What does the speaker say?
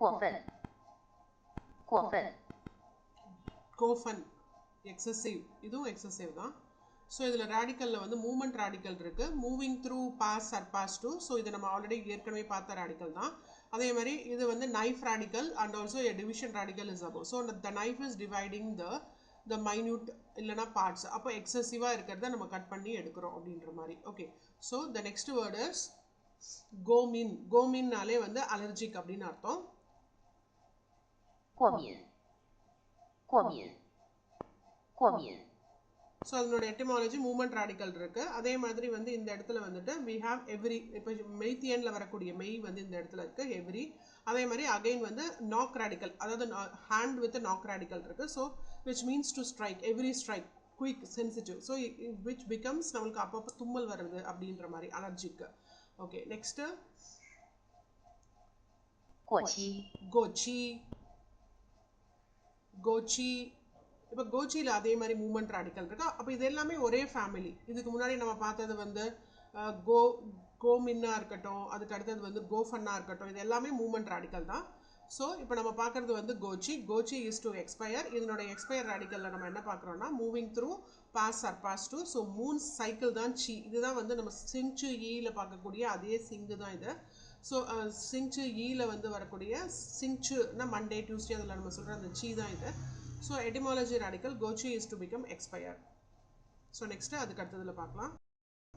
过分，过分。கோஃபன் excessive, இதுவும் excessive தான். So இதில் ரேடிக்கலில் வந்து மூமெண்ட் ரேடிக்கல் இருக்குது, moving through pass சர்பாஸ் to. So இது நம்ம ஆல்ரெடி ஏற்கனவே பார்த்த ரேடிக்கல் தான். அதே மாதிரி இது வந்து knife radical and also a division radical is above. So the knife is dividing the minute இல்லைனா பார்ட்ஸ். அப்போ எக்ஸசிவாக இருக்கிறத நம்ம கட் பண்ணி எடுக்கிறோம் அப்படின்ற மாதிரி. Okay, so the next word is கோமின். கோமின்னாலே வந்து அலர்ஜிக் அப்படின்னு அர்த்தம். 过敏，过敏，过敏。ஸோ அதனோட எட்டிமாலஜி மூமெண்ட் ரேடிக்கல் இருக்குது. அதே மாதிரி வந்து இந்த இடத்துல வந்துட்டு வி ஹாவ் எவ்ரி. இப்போ மெய்த்தியனில் வரக்கூடிய மெய் வந்து இந்த இடத்துல இருக்குது, எவ்ரி. அதே மாதிரி அகைன் வந்து நாக் ரேடிக்கல், அதாவது ஹேண்ட் வித் நாக் ரேடிக்கல் இருக்குது. So which means to strike, every strike, quick, sensitive. So which becomes நம்மளுக்கு அப்பப்போ தும்மல் வருது அப்படின்ற மாதிரி அலர்ஜிக்கு. ஓகே, நெக்ஸ்ட்டு 过期， கோச்சி. கோச்சி, இப்போ கோச்சியில் அதே மாதிரி மூமெண்ட் ரேடிக்கல் இருக்கா. அப்போ இது எல்லாமே ஒரே ஃபேமிலி. இதுக்கு முன்னாடி நம்ம பார்த்தது வந்து கோமின்னா இருக்கட்டும், அதுக்கு அடுத்தது வந்து கோஃபன்னா இருக்கட்டும், இது எல்லாமே மூமெண்ட் ரேடிக்கல் தான். ஸோ இப்போ நம்ம பார்க்குறது வந்து கோச்சி. கோச்சி இஸ் டு எக்ஸ்பயர். இதனோட எக்ஸ்பயர் ரேடிக்கலில் நம்ம என்ன பார்க்குறோம்னா moving through pass சர்பாஸ் to. So moon cycle தான் சி. இதுதான் வந்து நம்ம சிங்சு ஈயில் பார்க்கக்கூடிய அதே சிங்கு தான் இது. ஸோ சிங்சு ஈயில் வந்து வரக்கூடிய சிங்சுனா மண்டே டியூஸ்டே அதில் நம்ம சொல்கிற அந்த சி தான் இது. ஸோ எட்டிமாலஜி ரேடிக்கல் கோச்சி is to become expire. So next அதுக்கு அடுத்ததில் பார்க்கலாம்.